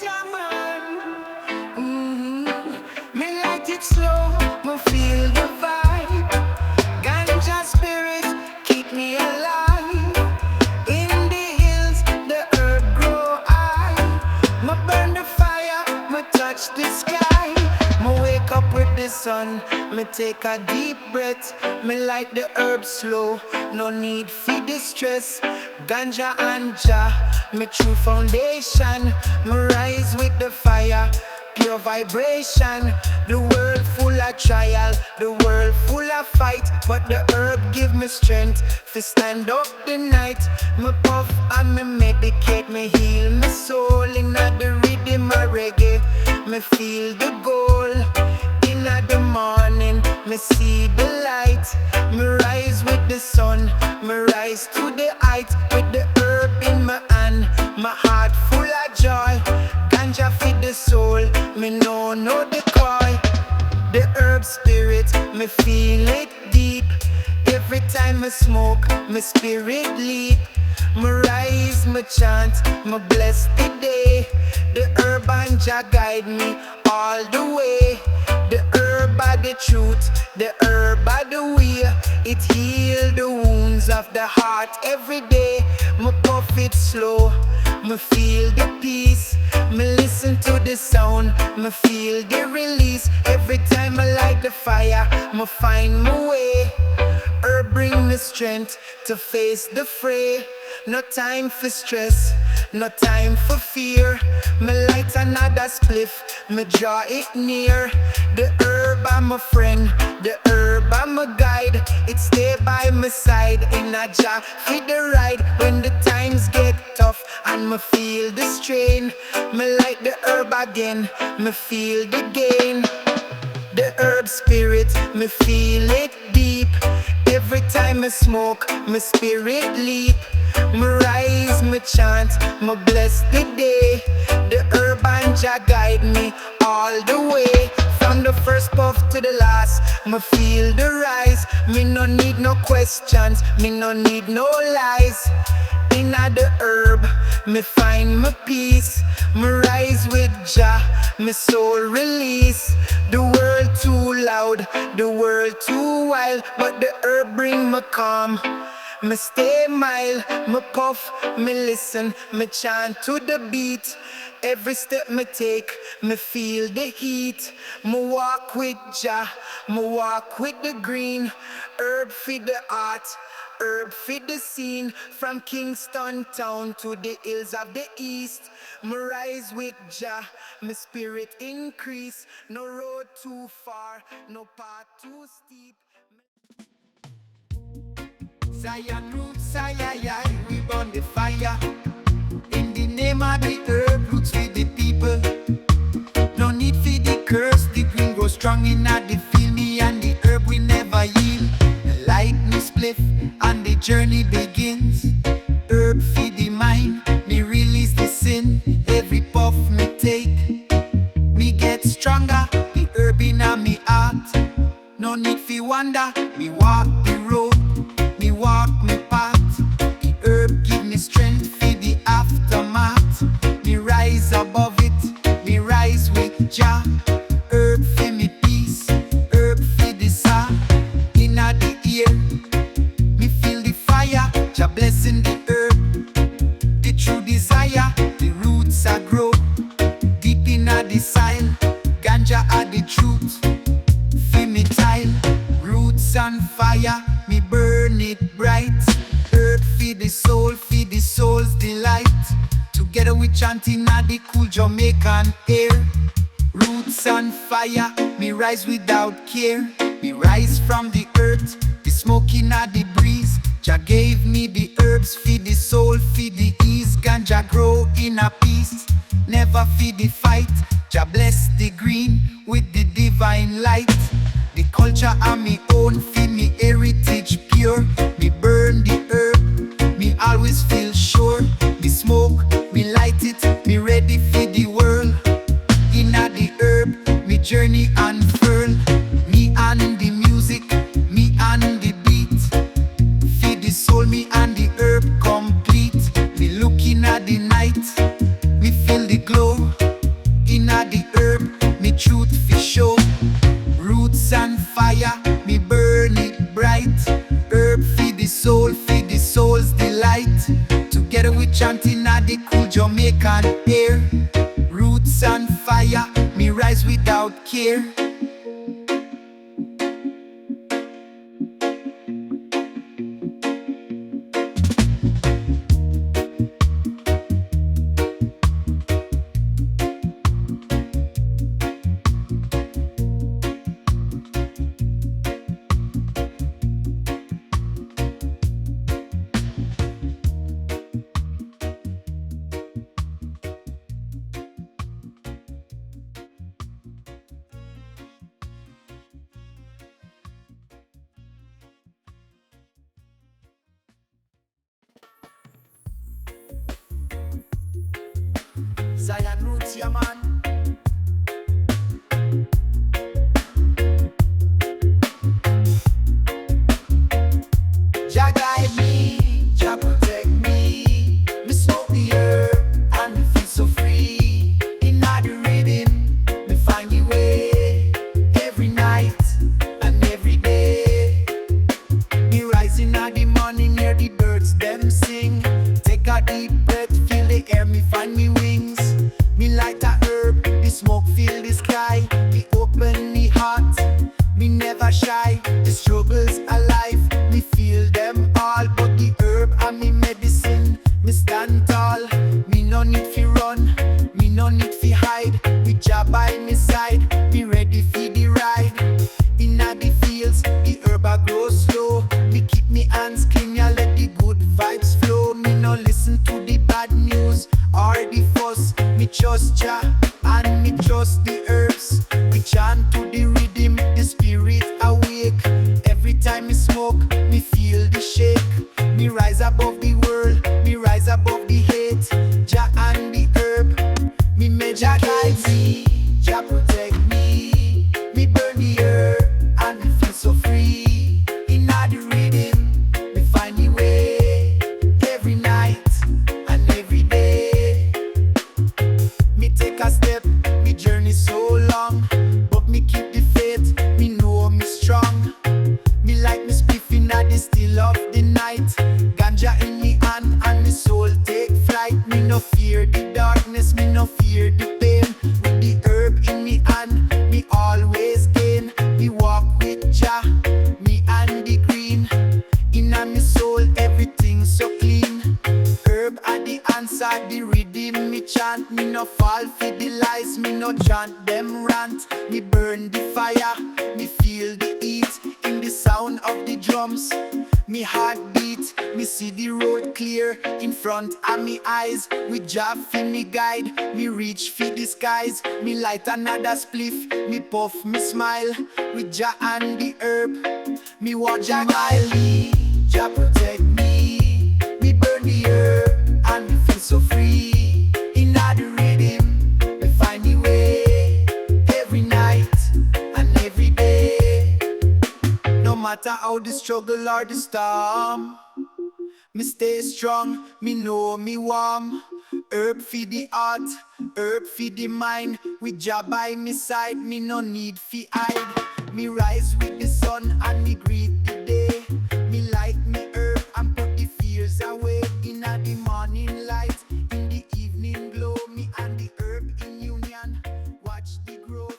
yeah, man. Me light it slow, me feel the vibe. Ganja spirit keep me alive. In the hills, the herb grow high. Me burn the fire, me touch the sky. Me wake up with the sun, me take a deep breath. Me light the herb slow, no need for distress. Ganja and Jah, me true foundation. Me rise with the fire, pure vibration. The world full of trial, the world full of fight, but the herb give me strength to stand up the night. Me puff and me medicate, me heal my soul. In the rhythm of reggae, me feel the goal. In the morning, me see the light. Me rise with the sun, me rise to the height. With the herb in my hand, my heart full of joy. Ganja feed the soul, me know the call. The herb spirit, me feel it deep. Every time I smoke, my spirit leap. Me rise, me chant, me bless the day. The herb and Jah guide me all the way. The herb are the truth, the herb are the way. It heal the wounds of the heart every day. Me puff it slow, me feel the peace. Me listen to the sound, me feel the release. Every time I light the fire, me find my way. Herb bring me strength to face the fray. No time for stress, no time for fear. Me light another spliff, me draw it near. The herb I'm a friend, the herb I'm a guide. It stay by my side in a Jah for the ride. When the times get tough and me feel the strain, me light the herb again, me feel the gain. The herb spirit, me feel it deep. Every time I smoke, my spirit leap. Me rise, me chant, me bless the day. The herb and Jah guide me all the way. From the first puff to the last, me feel the rise. Me no need no questions, me no need no lies. In the herb, me find my peace. Me rise with Jah, my soul release. The world too loud, the world too wild, but the herb bring me calm. Me stay mild, me puff, me listen, me chant to the beat. Every step me take, me feel the heat. Me walk with Jah, me walk with the green. Herb feed the heart, herb feed the scene. From Kingston town to the hills of the east. Me rise with Jah, my spirit increase. No road too far, no path too steep. Zion roots, we burn the fire. In the name of the herb, roots with the people. No need for the curse, the green grows strong in the field. Me and the herb we never yield. Light me spliff and the journey begins. Herb feed the mind, me release the sin. Every puff me take, me get stronger. The herb in me heart, no need for wonder. Me walk the road, me walk me path. The herb give me strength for the aftermath. Me rise above it, me rise with Jah. Herb for me peace, herb for the sun. Inna the ear, me feel the fire. Jah blessing the herb, the true desire. The roots are grow deep inna the soil. Ganja are the truth, feel me tile. Roots on fire, me burn it bright. Herb feed the soul's delight. Together we chanting at the cool Jamaican air. Roots on fire, me rise without care. Me rise from the earth, the smoke in the breeze. Jah gave me the herbs, feed the soul, feed the ease. Ganja grow in a peace, never feed the fight. Jah bless the green with the divine light. The culture are me own, feel me heritage pure. Me burn the herb, me always feel sure. Me smoke, me light it, me ready for the world. Inna the herb, me journey unfurl. Me and the music, me and the beat. Feed the soul, me and the herb complete. Me looking at the night, me feel the glow. the soul, feed the soul's delight. Together we chanting at the cool Jamaican air. Roots and fire, me rise without care. Zion roots, yeah man. Jah guide me, Jah protect me. Me smoke the herb and me feel so free. In the rhythm, me find the way. Every night and every day. Me rising at the morning, hear the birds them sing. Take a deep breath, feel the air, me find me wings. Me light a herb, the smoke fill the sky. Me open me heart, me never shy. The struggles alive, me feel them all. But the herb and me medicine, me stand tall. Me no need fi run, me no need fi hide. We Jah by me side, me ready fi the ride. Inna the fields, the herb a grow slow. Me keep me hands clean, ya let the good vibes flow. Me no listen to the bad news or the fuss. Me trust Jah and me trust the herbs. We chant to the rhythm, the spirit awake. Every time me smoke, me feel the shake. Me rise above the world, me rise above the hate. Jah and the herb, me make Jah guide me, Jah protect me. Me burn the herb and me feel so free. In the rhythm, me find the way. Every night and every day. Me take a step, me journey so long, but me keep the faith, me know me strong. Me like me spliffing at the still of the night. Ganja in me hand and me soul take flight. Me no fear the darkness, me no fear the pain. With the herb in me hand, me always gain. Me walk with Jah, me and the green. Inna me soul, everything so clean. Herb at the answer, the rhythm me chant. Me no fall for the lies, me no chant them rant. Me burn the fire, me feel the heat in the sound of the drums. Me heart beat, me see the road clear in front of me eyes. With Jah fi me guide, me reach for the skies. Me light another spliff, me puff, me smile. With Jah and the herb, me walk. Jah guide me, Jah protect me. Me burn the herb and me feel so free. In the rhythm, me find the way. Every night and every day. No matter how the struggle or the storm, me stay strong, me know me warm. Herb feed the heart, herb feed the mind. With Jah by me side, me no need fi hide. Me rise with the sun and me greet the day. Me light me herb and put the fears away. Inna the morning light, in the evening glow. Me and the herb in union, watch the growth.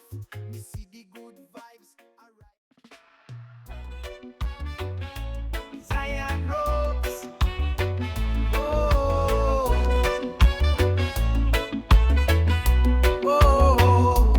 Me see the good vibes arise. Zion ropes. Oh, oh.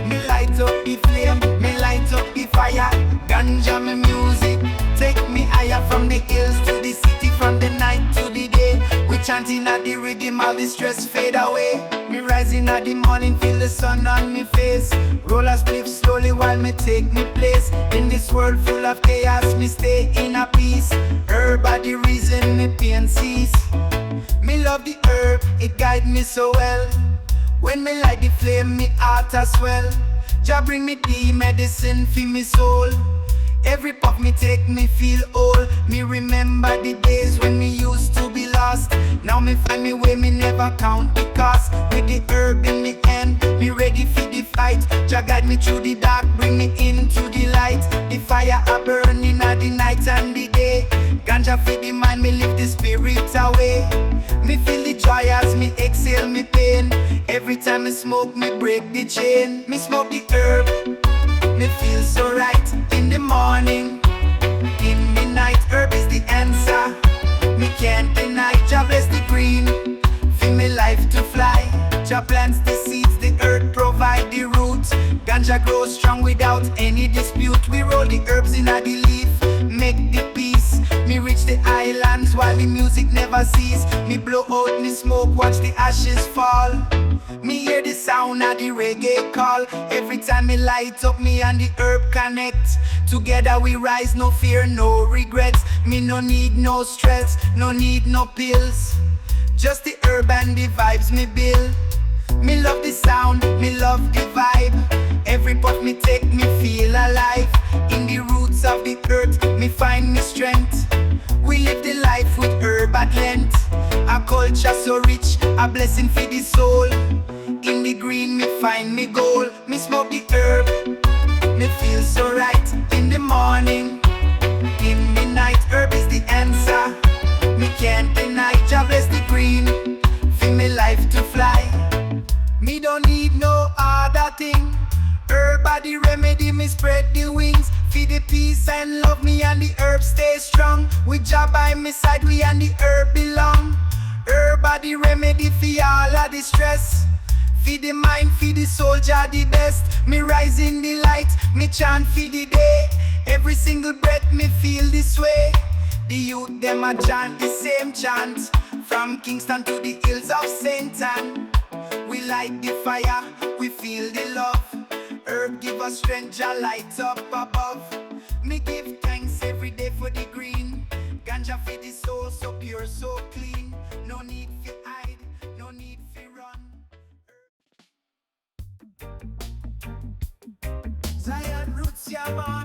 Me light up the flame, me light up the fire. Ganja me music, take me higher. From the hills to the city, from the night to the day. We chanting at the rhythm, all the stress fade away. Me rising at the morning, feel the sun on me face. Roll a spliff slowly while me take me place. In this world full of chaos, me stay in a peace. Herb are the reason me pain cease. Me love the herb, it guide me so well. When me light the flame, me heart as well. Jah bring me the medicine for me soul. Every puff me take me feel whole. Me remember the days when me used to be lost. Now me find me way, me never count the cost. With the herb in me hand, me ready for the fight. Jah guide me through the dark, bring me into the light. The fire a burning at the night and the day. Ganja feed the mind, me lift the spirit away. Me feel the joy as me exhale me pain. Every time I smoke, me break the chain. Me smoke the herb, me feel so right in the morning. In midnight, herb is the answer. Me can't deny, Jah bless the green, feel me life to fly. Jah plants the seeds, the earth provide the roots. Ganja grows strong without any dispute. We roll the herbs in a the leaf, make the peace. Me reach the islands while the music never cease. Me blow out the smoke, watch the ashes fall. Me hear the sound of the reggae call. Every time me light up, me and the herb connect. Together we rise, no fear, no regrets. Me no need no stress, no need no pills. Just the herb and the vibes me build. Me love the sound, me love the vibe. Every puff me take, me feel alive. In the roots of the earth, me find me strength. We live the life with herb at length. A culture so rich, a blessing for the soul. In the green, me find me goal. Me smoke the herb, me feel so right in the morning. In midnight, herb is the answer. Me can't deny, Jah bless the green, feel me life to fly. Me don't need no other thing. Herb are the remedy, me spread the wings. Feed the peace and love, me and the herb stay strong. With Jah by my side, we and the herb belong. Herb are the remedy for all of the stress. Feed the mind, feed the soul, Jah the best. Me rise in the light, me chant for the day. Every single breath me feel this way. The youth them a chant the same chant. From Kingston to the hills of St. Anne. We light the fire, we feel the love. Herb give us strength, Jah light up above. Me give thanks every day for the green. Ganja for the soul, so pure, so clean. No need for hide, no need for run. Zion roots, yeah man.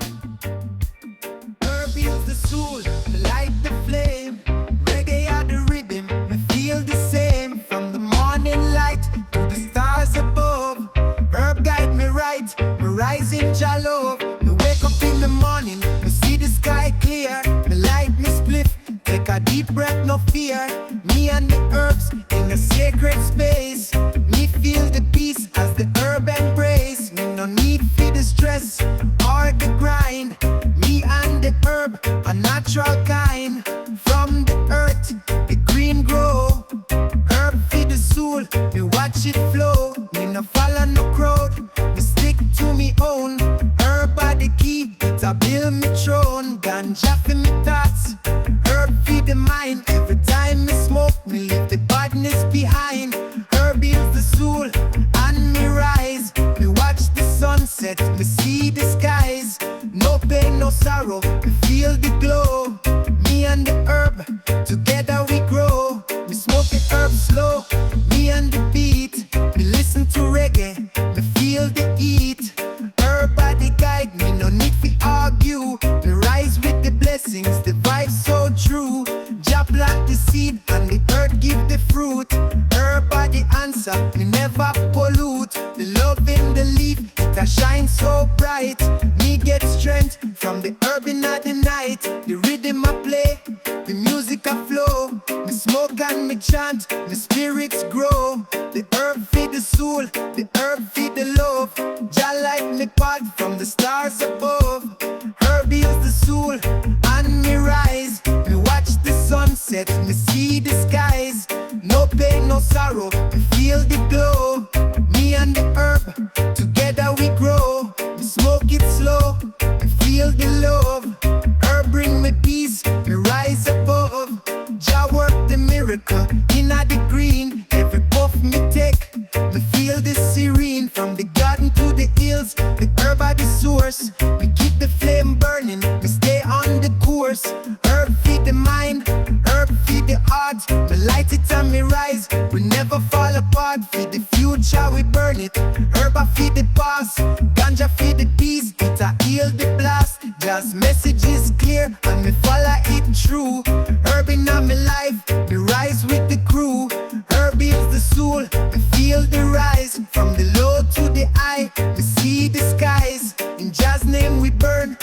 Herb heals the soul, light the flame. Reggae are the rhythm, me feel the same. From the morning light to the stars above. Herb guide me right, me rise in Jah love. Me wake up in the morning, me see the sky clear. Me light me spliff, take a deep breath, no fear. Me and the herbs in a sacred space. Me feel the peace as the herb embrace. Me no need for the stress or the grind. Me and the herb, a natural kind. From the earth, the green grow. Herb feed the soul, me watch it flow. Me no follow no crowd, me stick to me own. Herb are the key, it a build me throne. Ganja for me thoughts, herb feed the mind. Every time me smoke, me leave the badness behind. Herb heals the soul, and me rise. Me watch the sunset, me see the skies. No pain, no sorrow, me feel the glow. Me and the herb, together we grow. Me smoke the herb slow, me and the beat. Me listen to reggae, me feel the heat. Herb body guide me, no need to argue. Me rise with the blessings, the vibe so true. Jah plant the seed and the earth give the fruit. Herb body answer, me never pollute. The love in the leaf, it a shine so bright. Me get strength from the herb in the night. The rhythm I play, the music I flow. Me smoke and me chant, me spirits grow. The herb feed the soul, the herb feed the love. Jah light me path from the stars above. Herb heals the soul and me rise. Me watch the sunset, me see the skies. No pain, no sorrow, me feel the glow. Me and the herb, together we grow. Me smoke it slow, me feel the love. Herb bring me peace, me rise above. Jah work the miracle in the green. Every puff me take, me feel the serene. From the garden to the hills, the herb are the source. We keep the flame burning, we stay on the course. Herb feed the mind, herb feed the heart. Me light it and me rise, we never fall apart. Feed the future, we burn it. Herb I feed the past, ganja feed the peace. It a heal the blast. Just message is clear and me follow it true. Herb in my life, me rise with the crew. Herb heals the soul, me feel the rise. From the low to the high, we see the skies. In Jah's name we burn,